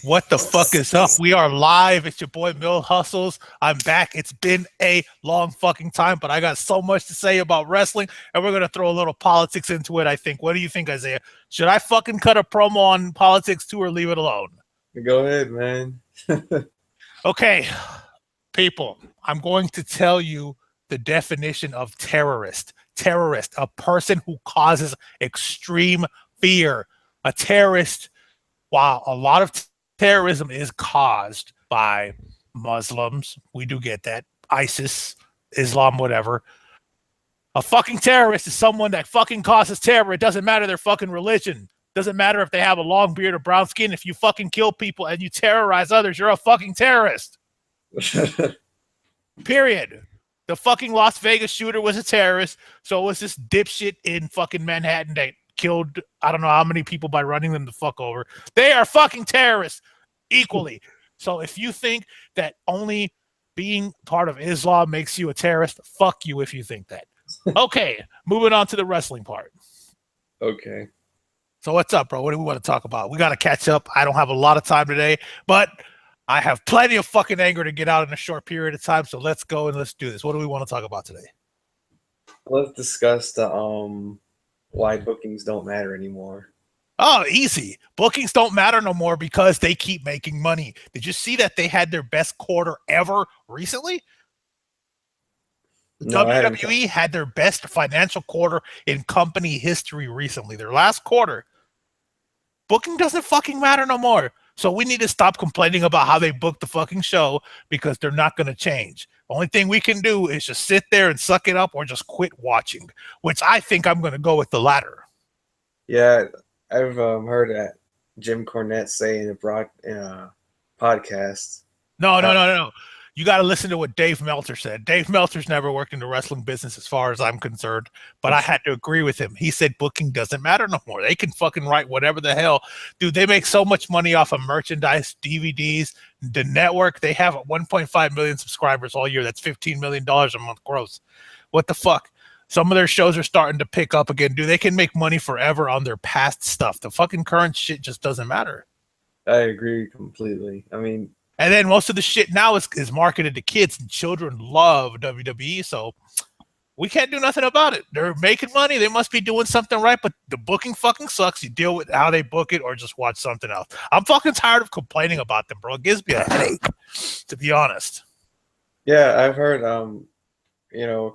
What the fuck is up? We are live. It's your boy Mill Hustles. I'm back. It's been a long fucking time, but I got so much to say about wrestling, and we're gonna throw a little politics into it, I think. What do you think, Isaiah? Should I fucking cut a promo on politics too, or leave it alone? Go ahead, man. Okay, people, I'm going to tell you the definition of terrorist. Terrorist, a person who causes extreme fear. A terrorist, while a lot of terrorism is caused by Muslims, we do get that, ISIS, Islam, whatever. A fucking terrorist is someone that fucking causes terror. It doesn't matter their fucking religion. Doesn't matter if they have a long beard or brown skin. If you fucking kill people and you terrorize others, you're a fucking terrorist. Period. The fucking Las Vegas shooter was a terrorist. So was this dipshit in fucking Manhattan that killed I don't know how many people by running them the fuck over. They are fucking terrorists equally. So if you think that only being part of Islam makes you a terrorist, fuck you if you think that. Okay, moving on to the wrestling part. Okay. So what's up, bro? What do we want to talk about? We got to catch up. I don't have a lot of time today, but I have plenty of fucking anger to get out in a short period of time. So let's go and let's do this. What do we want to talk about today? Let's discuss the why bookings don't matter anymore. Oh, easy. Bookings don't matter no more because they keep making money. Did you see that they had their best quarter ever recently? No, WWE had their best financial quarter in company history recently. Their last quarter. Booking doesn't fucking matter no more. So we need to stop complaining about how they booked the fucking show because they're not going to change. The only thing we can do is just sit there and suck it up or just quit watching, which I think I'm going to go with the latter. Yeah, I've heard that Jim Cornette say in a podcast. No. You got to listen to what Dave Meltzer said. Dave Meltzer's never worked in the wrestling business as far as I'm concerned, but I had to agree with him. He said booking doesn't matter no more. They can fucking write whatever the hell. Dude, they make so much money off of merchandise, DVDs, the network. They have 1.5 million subscribers all year. That's $15 million a month gross. What the fuck? Some of their shows are starting to pick up again. Dude, they can make money forever on their past stuff. The fucking current shit just doesn't matter. I agree completely. I mean, and then most of the shit now is marketed to kids, and children love WWE, so we can't do nothing about it. They're making money. They must be doing something right, but the booking fucking sucks. You deal with how they book it or just watch something else. I'm fucking tired of complaining about them, bro. It gives me a headache, to be honest. Yeah, I've heard,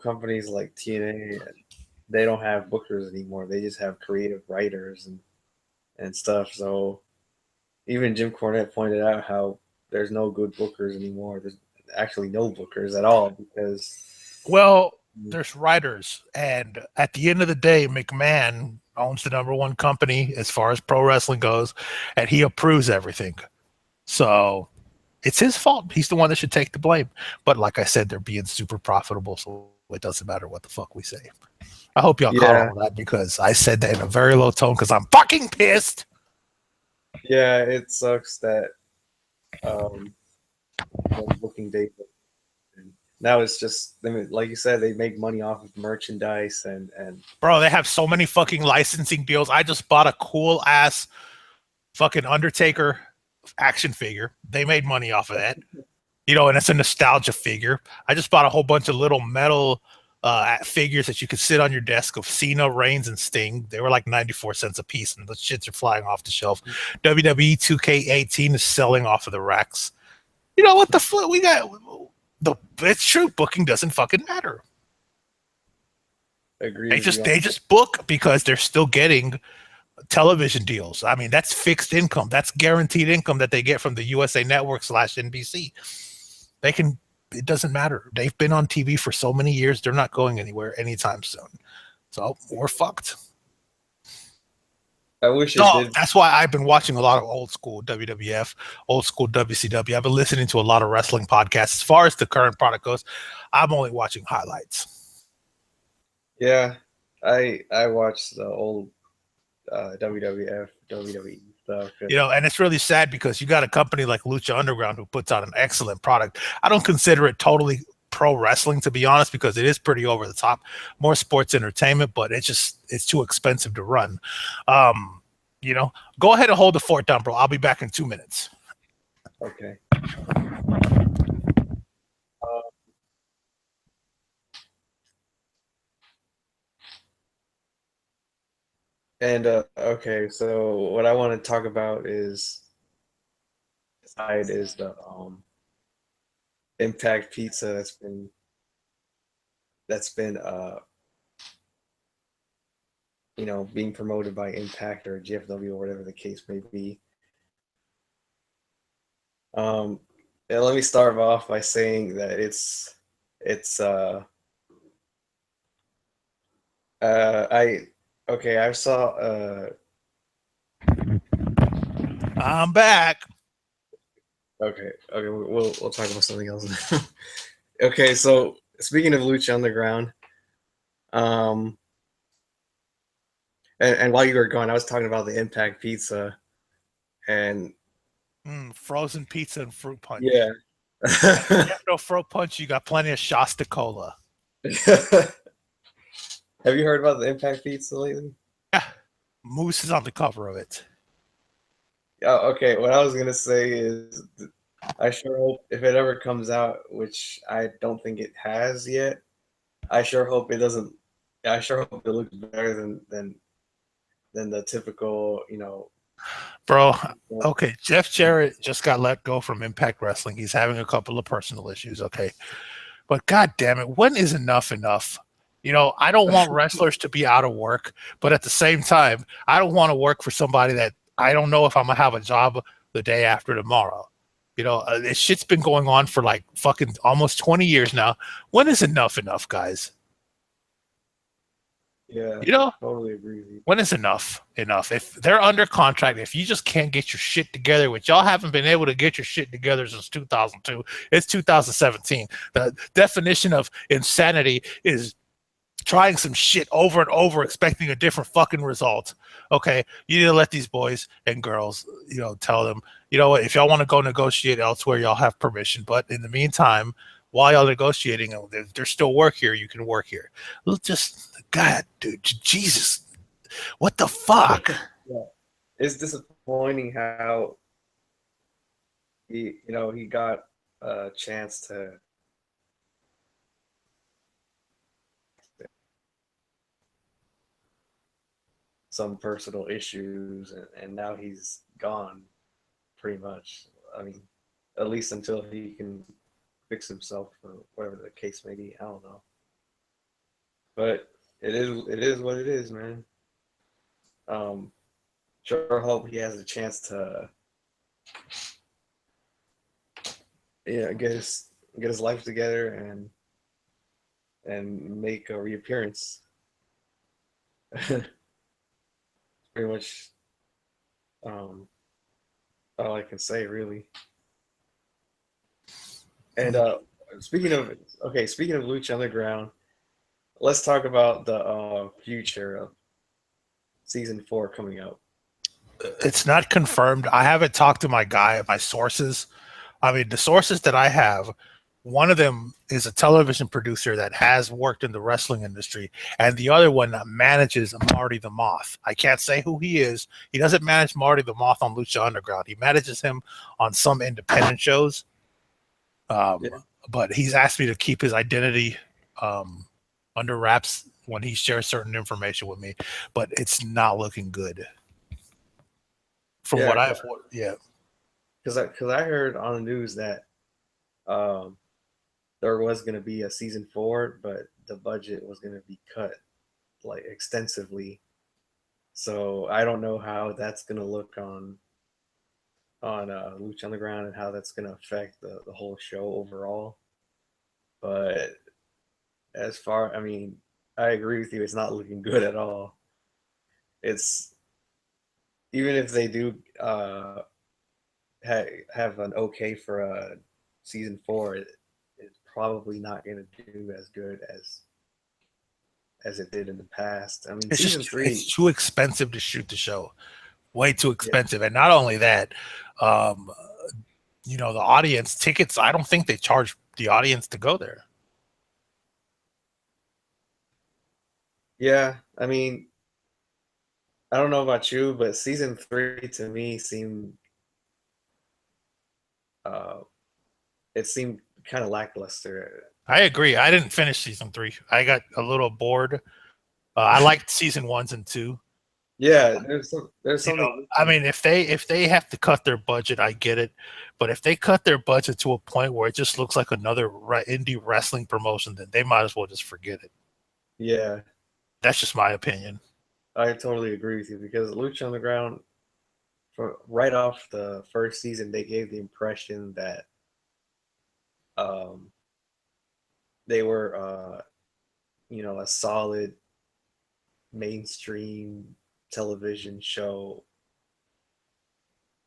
companies like TNA, they don't have bookers anymore. They just have creative writers and stuff. So even Jim Cornette pointed out how there's no good bookers anymore. There's actually no bookers at all because... Well, there's writers. And at the end of the day, McMahon owns the #1 company as far as pro wrestling goes, and he approves everything. So it's his fault. He's the one that should take the blame. But like I said, they're being super profitable, so it doesn't matter what the fuck we say. I hope y'all caught all that because I said that in a very low tone because I'm fucking pissed. Yeah, it sucks that booking date. Now it's just, like you said, they make money off of merchandise and bro, they have so many fucking licensing deals. I just bought a cool ass fucking Undertaker action figure. They made money off of that, and it's a nostalgia figure. I just bought a whole bunch of little metal figures that you could sit on your desk of Cena, Reigns, and Sting. They were like 94 cents a piece, and the shits are flying off the shelf. WWE 2K18 is selling off of the racks. You know what the fuck? We got it's true. Booking doesn't fucking matter. Agree. They just book because they're still getting television deals. I mean, that's fixed income. That's guaranteed income that they get from the USA Network / NBC. It doesn't matter. They've been on TV for so many years. They're not going anywhere anytime soon. So we're fucked. I wish it did. That's why I've been watching a lot of old school WWF, old school WCW. I've been listening to a lot of wrestling podcasts. As far as the current product goes, I'm only watching highlights. Yeah, I watched the old WWF, WWE stuff. And it's really sad because you got a company like Lucha Underground who puts out an excellent product. I don't consider it totally pro wrestling, to be honest, because it is pretty over the top, more sports entertainment, but it's too expensive to run. Go ahead and hold the fort down, bro. I'll be back in 2 minutes. Okay. Uh, and okay, so what I want to talk about is side is the Impact Pizza that's been being promoted by Impact or GFW or whatever the case may be. Um, and let me start off by saying that it's I okay, I saw I'm back. okay, we'll talk about something else. Okay, so speaking of Lucha Underground, um and while you were gone, I was talking about the Impact Pizza and Frozen pizza and fruit punch. yeah. And if you have no fruit punch, you got plenty of Shasta Cola. Have you heard about the Impact Pizza lately? Yeah, Moose is on the cover of it. Oh, okay. What I was gonna say is, I sure hope if it ever comes out, which I don't think it has yet. I sure hope it doesn't. I sure hope it looks better than the typical, Bro, okay, Jeff Jarrett just got let go from Impact Wrestling. He's having a couple of personal issues, okay? But god damn it, when is enough enough? I don't want wrestlers to be out of work, but at the same time, I don't want to work for somebody that I don't know if I'm gonna have a job the day after tomorrow. This shit's been going on for like fucking almost 20 years now. When is enough enough, guys? Yeah, You know, totally agree with you. when is enough enough? If they're under contract, if you just can't get your shit together, which y'all haven't been able to get your shit together since 2002, it's 2017. The definition of insanity is trying some shit over and over, expecting a different fucking result. Okay, you need to let these boys and girls, tell them, what, if y'all want to go negotiate elsewhere, y'all have permission. But in the meantime, while y'all negotiating, there's still work here. You can work here. Just, God, dude, Jesus, what the fuck? Yeah. It's disappointing how he got a chance to some personal issues, and now he's gone pretty much. I mean, at least until he can fix himself or whatever the case may be. I don't know, but it is what it is, man. Um, sure hope he has a chance to get his life together and make a reappearance. Pretty much um, all I can say, really. And speaking of Lucha Underground, let's talk about the future of season 4 coming out. It's not confirmed. I haven't talked to my sources. I mean, the sources that I have, one of them is a television producer that has worked in the wrestling industry, and the other one manages Marty the Moth. I can't say who he is. He doesn't manage Marty the Moth on Lucha Underground. He manages him on some independent shows. Um, Yeah, but he's asked me to keep his identity um, under wraps when he shares certain information with me. But it's not looking good from yeah, what I've. Yeah, because I heard on the news that um, there was going to be a season 4, but the budget was going to be cut like extensively. So I don't know how that's going to look on Lucha Underground and how that's going to affect the whole show overall. But I mean, I agree with you. It's not looking good at all. It's even if they do have an okay for season 4, it's probably not going to do as good as it did in the past. I mean, season it's 3, too expensive to shoot the show. Way too yeah, expensive, and not only that, um, the audience tickets. I don't think they charge the audience to go there. yeah. I mean, I don't know about you, but season 3 to me seemed it seemed kind of lackluster. I agree. I didn't finish season 3. I got a little bored. I liked season 1s and 2. Yeah, there's You know, something. I mean, if they have to cut their budget, I get it. But if they cut their budget to a point where it just looks like another indie wrestling promotion, then they might as well just forget it. Yeah, That's just my opinion. I totally agree with you because Lucha Underground, right off the first season, they gave the impression that um, they were, a solid mainstream television show.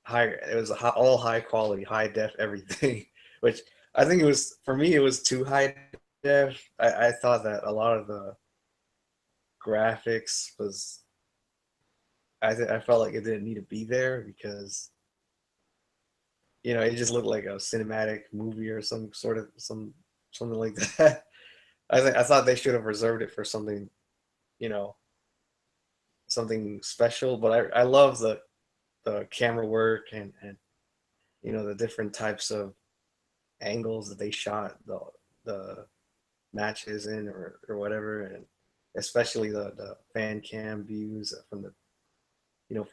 It was all high quality, high def, everything. Which I think it was for me. It was too high def. I thought that a lot of the graphics was. I felt like it didn't need to be there because it just looked like a cinematic movie or something like that. I thought they should have reserved it for something, you know, something special. But I love the camera work and the different types of angles that they shot the matches in or whatever, and especially the fan cam views from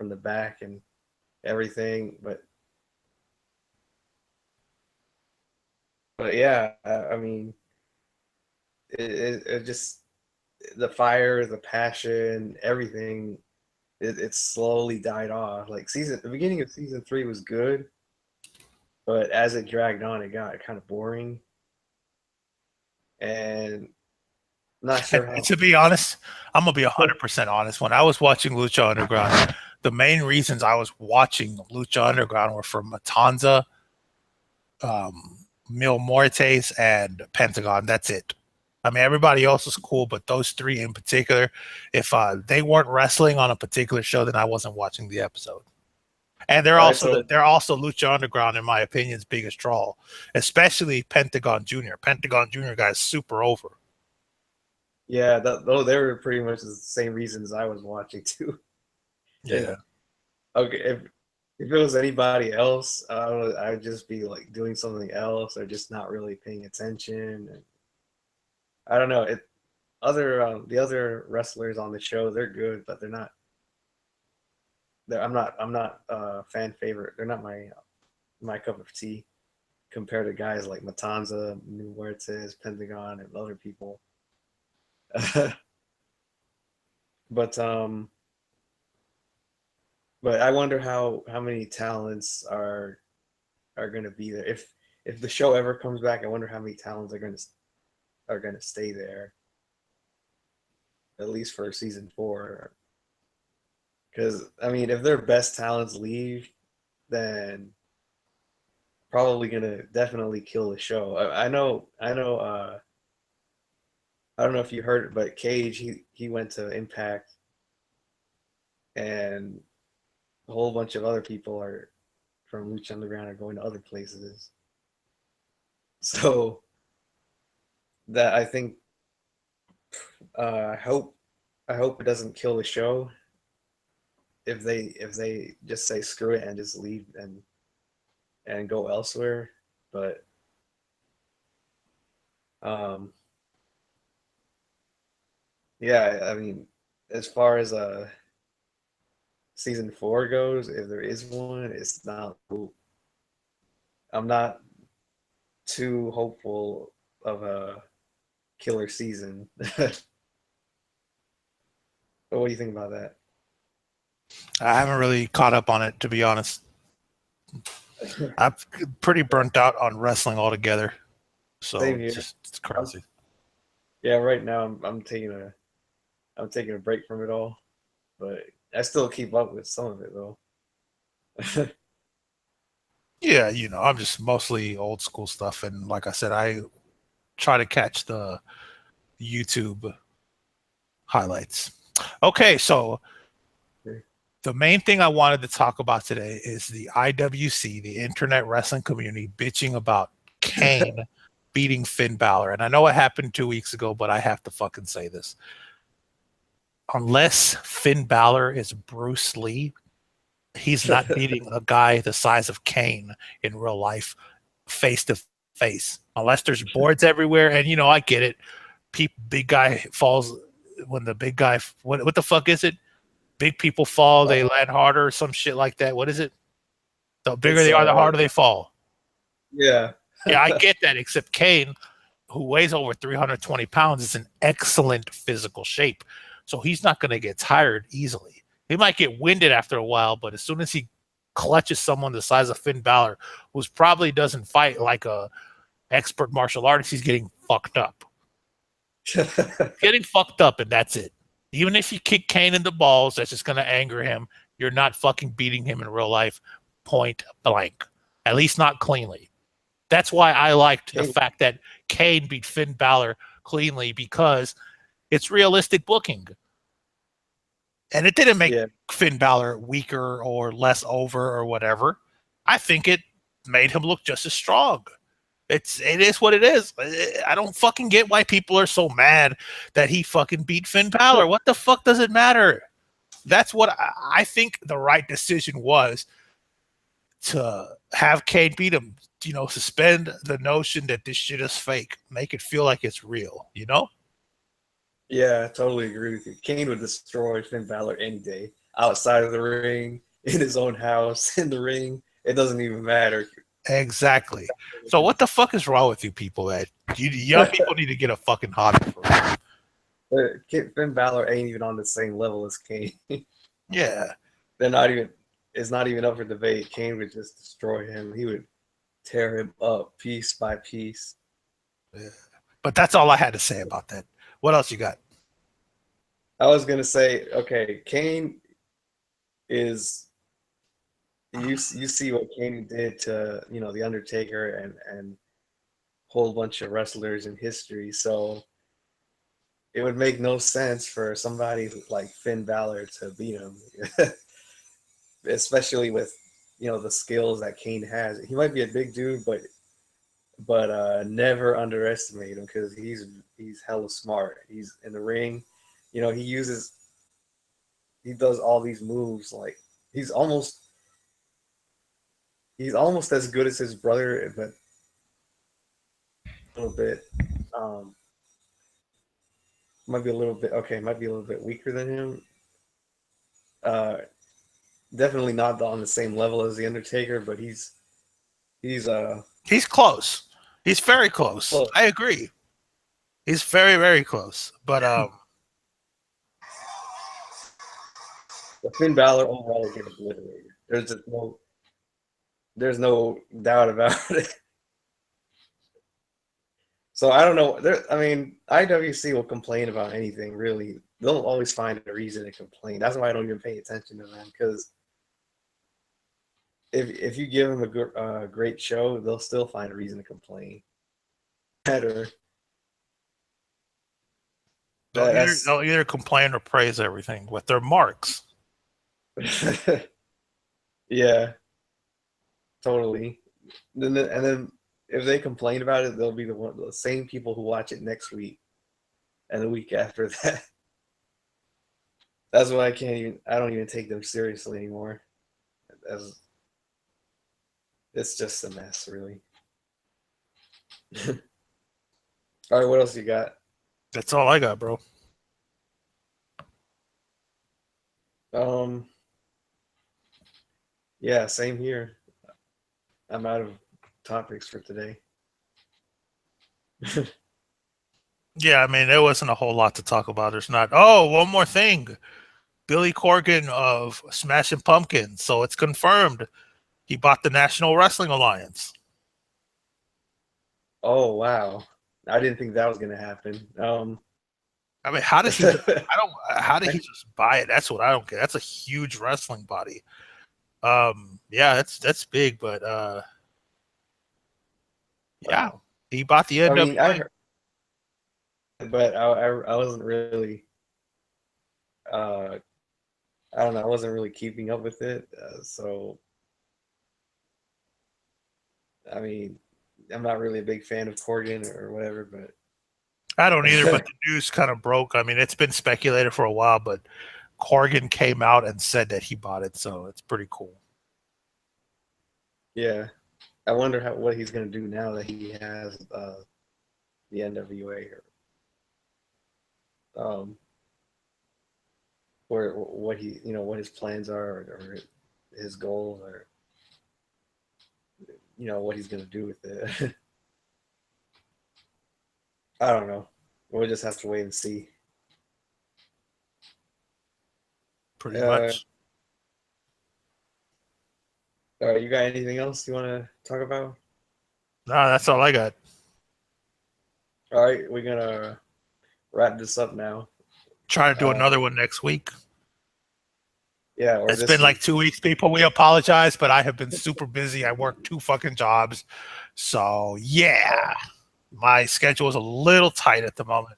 the back and everything. But yeah, I mean, it just the fire, the passion, everything. It slowly died off. Like the beginning of season 3 was good, but as it dragged on, it got kind of boring. And not sure how. To be honest, I'm gonna be 100% honest. When I was watching Lucha Underground, the main reasons I was watching Lucha Underground were for Matanza, Mil Muertes, and Pentagon. That's it. I mean, everybody else was cool, but those 3 in particular, if they weren't wrestling on a particular show, then I wasn't watching the episode. And they're also Lucha Underground, in my opinion's biggest draw, especially Pentagon Jr. Pentagon Jr. got super over. Yeah, they were pretty much the same reasons I was watching too. Yeah. Okay, if it was anybody else, I would just be like doing something else or just not really paying attention. And I don't know. The other wrestlers on the show, they're good, but they're not. I'm not a fan favorite. They're not my cup of tea compared to guys like Matanza, New Huertes, Pentagon, and other people. but but I wonder how many talents are going to be there. If the show ever comes back, I wonder how many talents are going to stay there, at least for season 4. Because I mean, if their best talents leave, then probably gonna definitely kill the show. I know. I don't know if you heard it, but Cage he went to Impact, and a whole bunch of other people are from Lucha Underground are going to other places. So that I think I hope it doesn't kill the show if they just say screw it and just leave and go elsewhere. But yeah, I mean, as far as season 4 goes, if there is one, it's not. I'm not too hopeful of a killer season. But what do you think about that? I haven't really caught up on it, to be honest. I'm pretty burnt out on wrestling altogether. So it's crazy. Yeah, right now I'm taking a break from it all, but I still keep up with some of it though. Yeah, I'm just mostly old school stuff, and like I said, I try to catch the YouTube highlights. Okay, so the main thing I wanted to talk about today is the IWC, the Internet Wrestling Community, bitching about Kane beating Finn Balor. And I know it happened 2 weeks ago, but I have to fucking say this. Unless Finn Balor is Bruce Lee, He's not beating a guy the size of Kane in real life face to face, unless there's boards everywhere. And I get it. Big guy falls when the big guy. What the fuck is it? Big people fall, they land harder, or some shit like that. What is it? The bigger they are, the harder they fall. Yeah. Yeah, I get that. Except Kane, who weighs over 320 pounds, is in excellent physical shape. So he's not going to get tired easily. He might get winded after a while, but as soon as he clutches someone the size of Finn Balor, who's probably doesn't fight like a expert martial artist, he's getting fucked up. Getting fucked up, and that's it. Even if you kick Kane in the balls, that's just going to anger him. You're not fucking beating him in real life, point blank. At least not cleanly. That's why I liked the fact that Kane beat Finn Balor cleanly, because it's realistic booking. And it didn't make Finn Balor weaker or less over or whatever. I think it made him look just as strong. It is what it is. I don't fucking get why people are so mad that he fucking beat Finn Balor. What the fuck does it matter? That's what I think the right decision was, to have Kane beat him. Suspend the notion that this shit is fake. Make it feel like it's real, Yeah, I totally agree with you. Kane would destroy Finn Balor any day. Outside of the ring, in his own house, in the ring. It doesn't even matter. Exactly. So what the fuck is wrong with you people? That young people need to get a fucking hobby for it. Finn Balor ain't even on the same level as Kane. Yeah. They're not even. It's not even up for debate. Kane would just destroy him. He would tear him up piece by piece. Yeah. But that's all I had to say about that. What else you got? I was gonna say, okay, Kane is. You see what Kane did to the Undertaker and a whole bunch of wrestlers in history. So it would make no sense for somebody like Finn Balor to beat him, especially with the skills that Kane has. He might be a big dude, but never underestimate him, because he's hella smart. He's in the ring, he does all these moves, like he's almost as good as his brother, but a little bit might be a little bit weaker than him. Definitely not on the same level as the Undertaker, but he's close. He's very close. I agree. He's very, very close. But Finn Balor overall will get obliterated. There's no doubt about it. So I don't know. IWC will complain about anything, really. They'll always find a reason to complain. That's why I don't even pay attention to them, because if you give them a great show, they'll still find a reason to complain. Better. They'll either complain or praise everything with their marks. Yeah, totally. And then if they complain about it, they'll be the same people who watch it next week and the week after that. That's why I don't even take them seriously anymore. It's just a mess, really. All right, what else you got? That's all I got, bro. Yeah, same here. I'm out of topics for today. Yeah, there wasn't a whole lot to talk about. There's not. Oh, one more thing. Billy Corgan of Smashing Pumpkins. So it's confirmed. He bought the National Wrestling Alliance. Oh, wow. I didn't think that was going to happen. How did he? How did he just buy it? That's what I don't get. That's a huge wrestling body. Yeah, that's big, but yeah, he bought the NWA. But I wasn't really. I don't know. I wasn't really keeping up with it, so. I'm not really a big fan of Corgan or whatever, but I don't either. But the news kind of broke. It's been speculated for a while, but Corgan came out and said that he bought it, so it's pretty cool. Yeah, I wonder what he's gonna do now that he has the NWA here. Where what he what his plans are, or his goals, or what he's gonna do with it. I don't know. We'll just have to wait and see. Pretty much. You got anything else you want to talk about? No, that's all I got. All right, we're gonna wrap this up now. Try to do another one next week. Yeah, or it's been like 2 weeks, people. We apologize, but I have been super busy. I work 2 fucking jobs. So, yeah, my schedule is a little tight at the moment.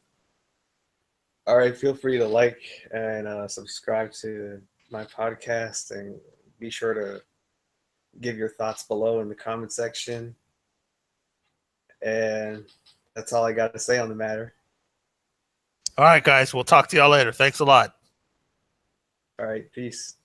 All right, feel free to like and subscribe to my podcast, and be sure to give your thoughts below in the comment section. And that's all I got to say on the matter. All right, guys. We'll talk to y'all later. Thanks a lot. All right, peace.